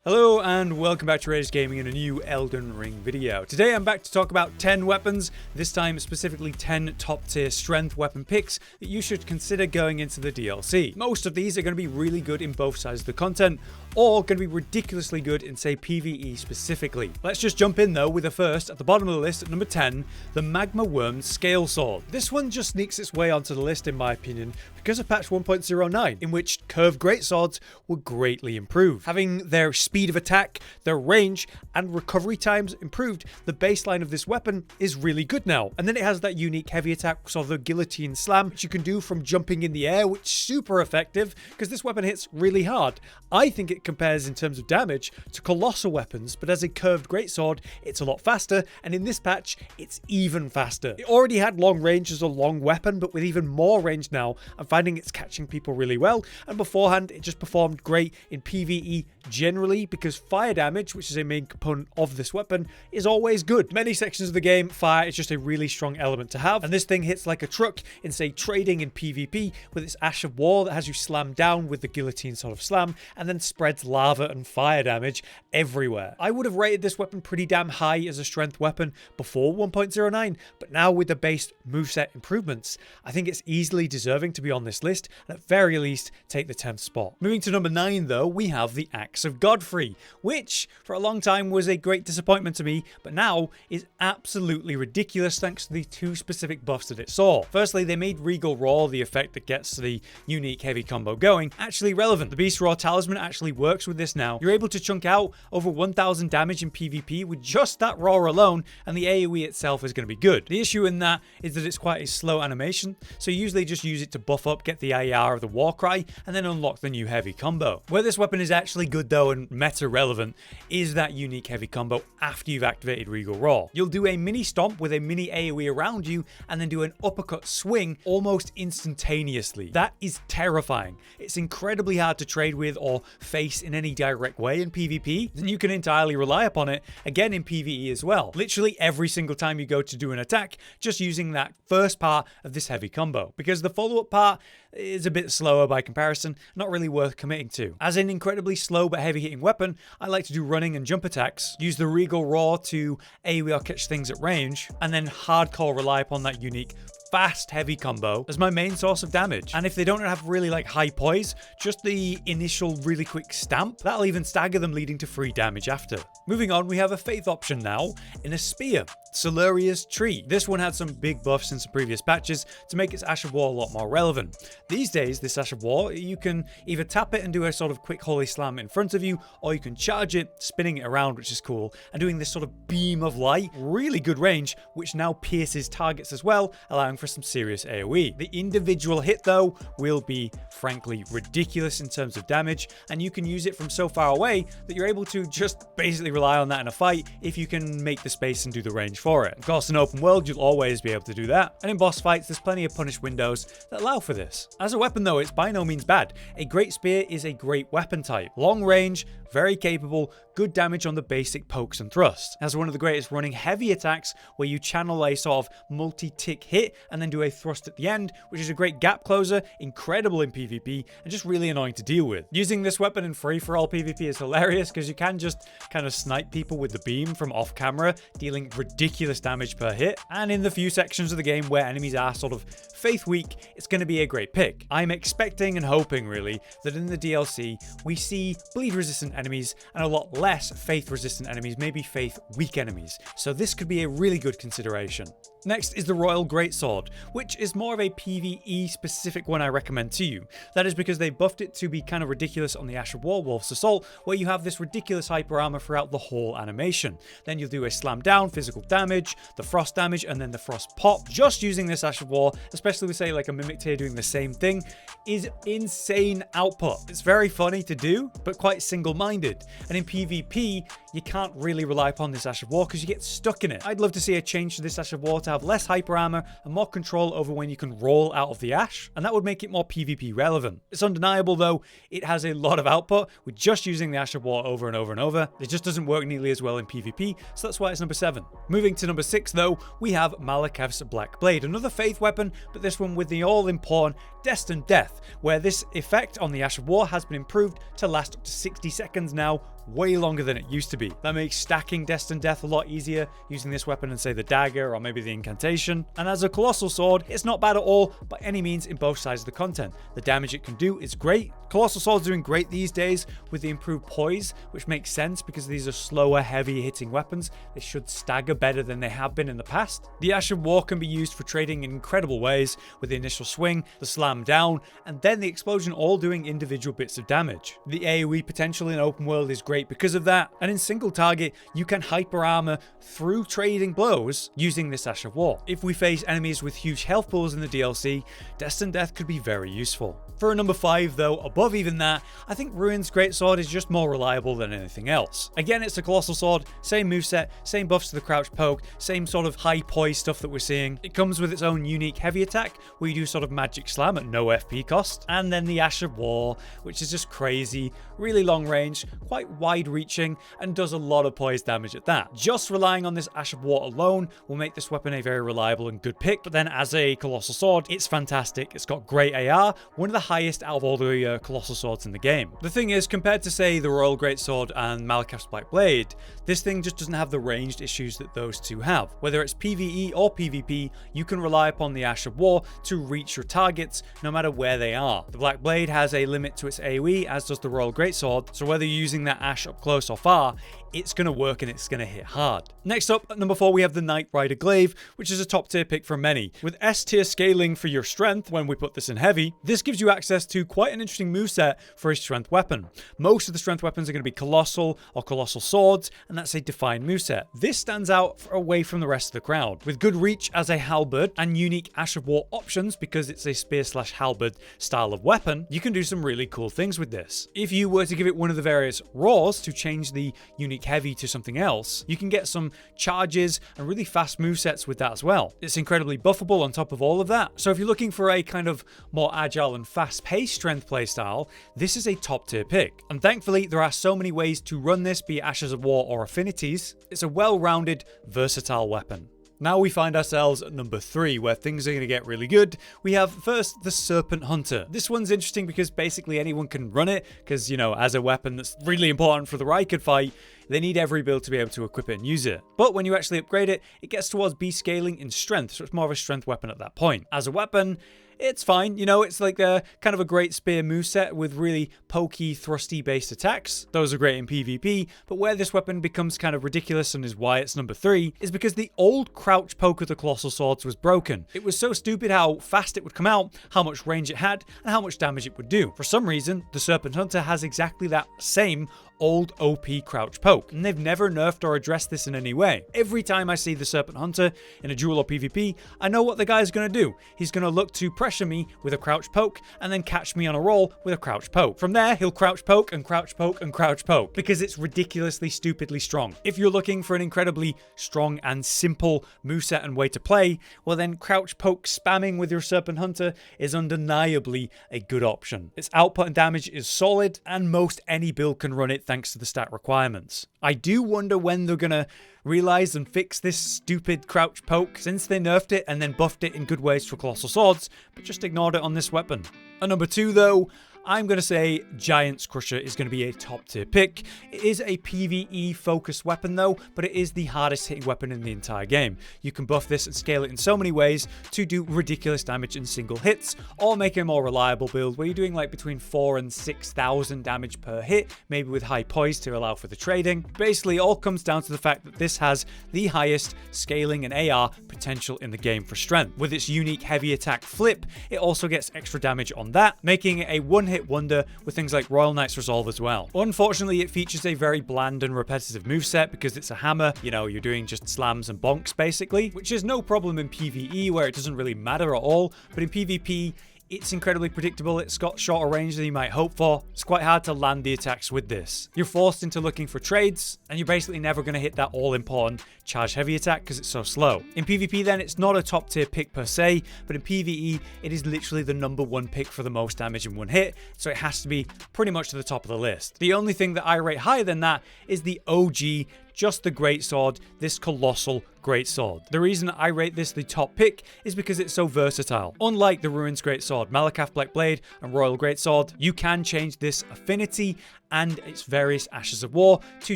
Hello and welcome back to Rage Gaming in a new Elden Ring video. Today I'm back to talk about 10 weapons, this time specifically 10 top tier strength weapon picks that you should consider going into the DLC. Most of these are going to be really good in both sides of the content, or going to be ridiculously good in say PvE specifically. Let's just jump in though with the first, at the bottom of the list at number 10, the Magma Wyrm Scalesword. This one just sneaks its way onto the list in my opinion because of patch 1.09, in which curved greatswords were greatly improved. Having their speed of attack, their range, and recovery times improved, the baseline of this weapon is really good now. And then it has that unique heavy attack, sort of the guillotine slam, which you can do from jumping in the air, which is super effective because this weapon hits really hard. I think it compares in terms of damage to colossal weapons, but as a curved greatsword, it's a lot faster, and in this patch, it's even faster. It already had long range as a long weapon, but with even more range now, I'm finding it's catching people really well, and beforehand, it just performed great in PvE generally, because fire damage, which is a main component of this weapon, is always good. Many sections of the game, fire is just a really strong element to have, and this thing hits like a truck in, say, trading in PvP, with its Ash of War that has you slam down with the guillotine sort of slam, and then spreads lava and fire damage everywhere. I would have rated this weapon pretty damn high as a strength weapon before 1.09, but now with the base moveset improvements, I think it's easily deserving to be on this list, and at very least, take the 10th spot. Moving to number 9 though, we have the Axe of Godfrey, which for a long time was a great disappointment to me, but now is absolutely ridiculous thanks to the two specific buffs that it saw. Firstly, they made Regal Roar, the effect that gets the unique heavy combo going, actually relevant. The Beast Roar talisman actually works with this now. You're able to chunk out over 1000 damage in PvP with just that roar alone, and the AoE itself is going to be good. The issue in that is that it's quite a slow animation, so you usually just use it to buff up, get the AR of the Warcry, and then unlock the new heavy combo. Where this weapon is actually good though and meta relevant is that unique heavy combo after you've activated Regal Roar. You'll do a mini stomp with a mini AoE around you and then do an uppercut swing almost instantaneously. That is terrifying. It's incredibly hard to trade with or face in any direct way in PvP, and you can entirely rely upon it again in PvE as well. Literally every single time you go to do an attack, just using that first part of this heavy combo, because the follow-up part is a bit slower by comparison, not really worth committing to. As an incredibly slow but heavy hitting weapon, I like to do running and jump attacks, use the Regal Roar to AoE or catch things at range, and then hardcore rely upon that unique fast heavy combo as my main source of damage. And if they don't have really like high poise, just the initial really quick stamp, that'll even stagger them, leading to free damage after. Moving on, we have a faith option now in a spear, Siluria's Tree. This one had some big buffs in some previous patches to make its Ash of War a lot more relevant. These days, this Ash of War, you can either tap it and do a sort of quick holy slam in front of you, or you can charge it, spinning it around, which is cool, and doing this sort of beam of light, really good range, which now pierces targets as well, allowing for some serious AoE. The individual hit though will be frankly ridiculous in terms of damage, and you can use it from so far away that you're able to just basically rely on that in a fight if you can make the space and do the range for it. Of course, in open world you'll always be able to do that, and in boss fights there's plenty of punish windows that allow for this. As a weapon though, it's by no means bad. A great spear is a great weapon type. Long range, very capable, good damage on the basic pokes and thrusts. It has one of the greatest running heavy attacks where you channel a sort of multi-tick hit and then do a thrust at the end, which is a great gap closer, incredible in PvP, and just really annoying to deal with. Using this weapon in free-for-all PvP is hilarious because you can just kind of snipe people with the beam from off camera, dealing ridiculous damage per hit, and in the few sections of the game where enemies are sort of faith weak, it's going to be a great pick. I'm expecting and hoping really that in the DLC we see bleed resistant enemies and a lot less faith resistant enemies, maybe faith weak enemies, so this could be a really good consideration. Next is the Royal Greatsword, which is more of a PvE specific one I recommend to you. That is because they buffed it to be kind of ridiculous on the Ash of War Wolf's Assault, where you have this ridiculous hyper armor throughout the whole animation. Then you'll do a slam down, physical damage, the frost damage, and then the frost pop. Just using this Ash of War, especially with say like a Mimic tier doing the same thing, is insane output. It's very funny to do, but quite single-minded. And in PvP, you can't really rely upon this Ash of War because you get stuck in it. I'd love to see a change to this Ash of War to have less hyper armor and more control over when you can roll out of the Ash, and that would make it more PvP relevant. It's undeniable though, it has a lot of output with just using the Ash of War over and over and over. It just doesn't work nearly as well in PvP, so that's why it's number 7. Moving to number 6 though, we have Maliketh's Black Blade, another faith weapon, but this one with the all-important Destined Death, where this effect on the Ash of War has been improved to last up to 60 seconds now way longer than it used to be. That makes stacking Destined Death a lot easier using this weapon and say the dagger or maybe the incantation. And as a Colossal Sword, it's not bad at all by any means in both sides of the content. The damage it can do is great. Colossal Sword's doing great these days with the improved poise, which makes sense because these are slower, heavy hitting weapons. They should stagger better than they have been in the past. The Ash of War can be used for trading in incredible ways, with the initial swing, the slam down, and then the explosion, all doing individual bits of damage. The AoE potential in open world is great because of that, and in single target, you can hyper armor through trading blows using this Ash of War. If we face enemies with huge health pools in the DLC, Destined Death could be very useful. For a number 5 though, above even that, I think Ruin's Greatsword is just more reliable than anything else. Again, it's a Colossal Sword, same moveset, same buffs to the crouch poke, same sort of high poise stuff that we're seeing. It comes with its own unique heavy attack, where you do sort of magic slam at no FP cost, and then the Ash of War, which is just crazy, really long range, quite wide reaching, and does a lot of poise damage at that. Just relying on this Ash of War alone will make this weapon a very reliable and good pick, but then as a Colossal Sword, it's fantastic. It's got great AR, one of the highest out of all the Colossal Swords in the game. The thing is, compared to say the Royal Greatsword and Maliketh's Black Blade, this thing just doesn't have the ranged issues that those two have. Whether it's PvE or PvP, you can rely upon the Ash of War to reach your targets no matter where they are. The Black Blade has a limit to its AoE, as does the Royal Greatsword, so whether you're using that Ash up close or far, it's going to work and it's going to hit hard. Next up, at number 4, we have the Nightrider Glaive, which is a top tier pick for many. With S tier scaling for your strength when we put this in heavy, this gives you access to quite an interesting moveset for a strength weapon. Most of the strength weapons are going to be Colossal or Colossal Swords, and that's a defined moveset. This stands out away from the rest of the crowd. With good reach as a halberd and unique Ash of War options because it's a spear/halberd style of weapon, you can do some really cool things with this. If you were to give it one of the various raws to change the unique heavy to something else, you can get some charges and really fast movesets with that as well. It's incredibly buffable on top of all of that. So if you're looking for a kind of more agile and fast-paced strength playstyle, this is a top tier pick. And thankfully, there are so many ways to run this, be it Ashes of War or Affinities. It's a well-rounded, versatile weapon. Now we find ourselves at number 3, where things are going to get really good. We have first the Serpent Hunter. This one's interesting because basically anyone can run it, because, you know, as a weapon that's really important for the Rykard fight, they need every build to be able to equip it and use it. But when you actually upgrade it, it gets towards beast scaling in strength, so it's more of a strength weapon at that point. As a weapon, it's fine, you know, it's like a kind of a great spear moveset with really pokey, thrusty based attacks. Those are great in PvP, but where this weapon becomes kind of ridiculous and is why it's number 3 is because the old crouch poke of the Colossal Swords was broken. It was so stupid how fast it would come out, how much range it had, and how much damage it would do. For some reason, the Serpent Hunter has exactly that same old OP crouch poke, and they've never nerfed or addressed this in any way. Every time I see the Serpent Hunter in a duel or PvP, I know what the guy's going to do. He's going to look to pressure me with a crouch poke and then catch me on a roll with a crouch poke. From there, he'll crouch poke and crouch poke and crouch poke because it's ridiculously stupidly strong. If you're looking for an incredibly strong and simple moveset and way to play, well then crouch poke spamming with your Serpent Hunter is undeniably a good option. Its output and damage is solid, and most any build can run it thanks to the stat requirements. I do wonder when they're gonna realize and fix this stupid crouch poke, since they nerfed it and then buffed it in good ways for Colossal Swords, but just ignored it on this weapon. At number 2 though, I'm going to say Giant's Crusher is going to be a top tier pick. It is a PvE focused weapon though, but it is the hardest hitting weapon in the entire game. You can buff this and scale it in so many ways to do ridiculous damage in single hits, or make a more reliable build where you're doing like between 4,000 and 6,000 damage per hit, maybe with high poise to allow for the trading. Basically, it all comes down to the fact that this has the highest scaling and AR potential in the game for strength. With its unique heavy attack flip, it also gets extra damage on that, making it a one-hit wonder with things like Royal Knight's Resolve as well. Unfortunately, it features a very bland and repetitive moveset because it's a hammer. You know, you're doing just slams and bonks basically, which is no problem in PvE where it doesn't really matter at all, but in PvP, it's incredibly predictable. It's got shorter range than you might hope for. It's quite hard to land the attacks with this. You're forced into looking for trades, and you're basically never going to hit that all-important charge heavy attack because it's so slow. In PvP then, it's not a top tier pick per se, but in PvE, it is literally the number 1 pick for the most damage in one hit, so it has to be pretty much to the top of the list. The only thing that I rate higher than that is the OG, just the Greatsword, this colossal greatsword. The reason I rate this the top pick is because it's so versatile. Unlike the Ruins Greatsword, Maliketh Black Blade, and Royal Greatsword, you can change this affinity and its various Ashes of War to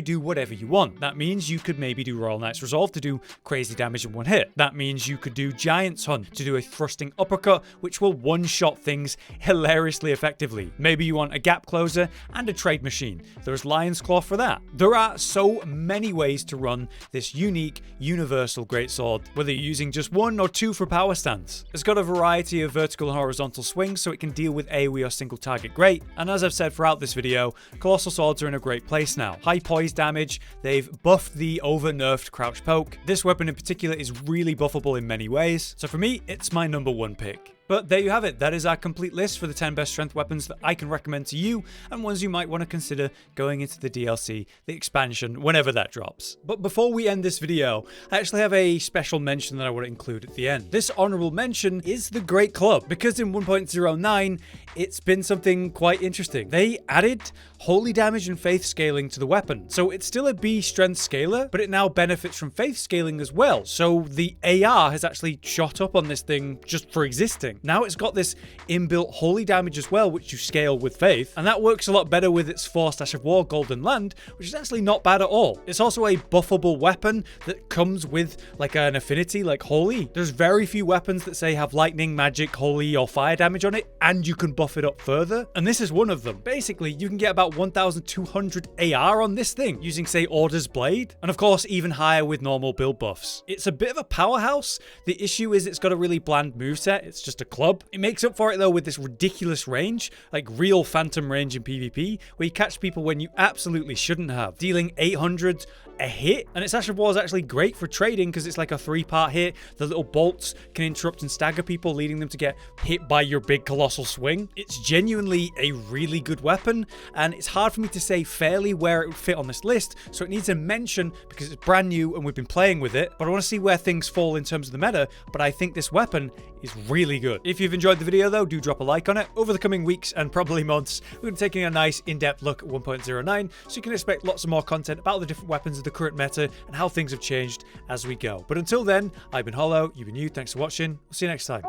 do whatever you want. That means you could maybe do Royal Knight's Resolve to do crazy damage in one hit. That means you could do Giant's Hunt to do a thrusting uppercut, which will one-shot things hilariously effectively. Maybe you want a gap closer and a trade machine. There's Lion's Claw for that. There are so many ways to run this unique, universal greatsword, whether you're using just one or two for power stance. It's got a variety of vertical and horizontal swings, so it can deal with AoE or single target great. And as I've said throughout this video, Colossal Swords are in a great place now. High poise damage, they've buffed the over-nerfed crouch poke. This weapon in particular is really buffable in many ways, so for me, it's my number one pick. But there you have it. That is our complete list for the 10 best strength weapons that I can recommend to you and ones you might want to consider going into the DLC, the expansion, whenever that drops. But before we end this video, I actually have a special mention that I want to include at the end. This honorable mention is the Great Club, because in 1.09, it's been something quite interesting. They added holy damage and faith scaling to the weapon. So it's still a B strength scaler, but it now benefits from faith scaling as well. So the AR has actually shot up on this thing just for existing. Now it's got this inbuilt holy damage as well, which you scale with faith, and that works a lot better with its 4 Ash of War Golden Land, which is actually not bad at all. It's also a buffable weapon that comes with like an affinity like holy. There's very few weapons that say have lightning, magic, holy, or fire damage on it, and you can buff it up further, and this is one of them. Basically, you can get about 1200 AR on this thing using, say, Order's Blade, and of course even higher with normal build buffs. It's a bit of a powerhouse. The issue is it's got a really bland moveset. It's just a club. It makes up for it though with this ridiculous range, like real phantom range in PvP, where you catch people when you absolutely shouldn't have, dealing 800 a hit. And its Ash of War is actually great for trading because it's like a 3-part hit. The little bolts can interrupt and stagger people, leading them to get hit by your big colossal swing. It's genuinely a really good weapon, and it's hard for me to say fairly where it would fit on this list, so it needs a mention because it's brand new and we've been playing with it, but I want to see where things fall in terms of the meta. But I think this weapon is really good. If you've enjoyed the video though, do drop a like on it. Over the coming weeks and probably months, we're going to be taking a nice in-depth look at 1.09, so you can expect lots of more content about the different weapons of the current meta and how things have changed as we go. But until then, I've been Hollow, you've been you, thanks for watching, we'll see you next time.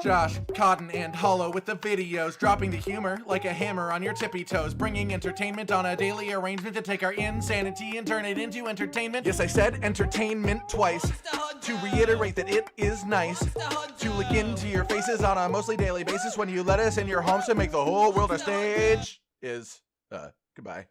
Josh, Cotton, and Hollow with the videos, dropping the humor like a hammer on your tippy toes, bringing entertainment on a daily arrangement to take our insanity and turn it into entertainment. Yes, I said entertainment twice, to reiterate that it is nice to look into your faces on a mostly daily basis when you let us in your homes to make the whole world a stage. Goodbye.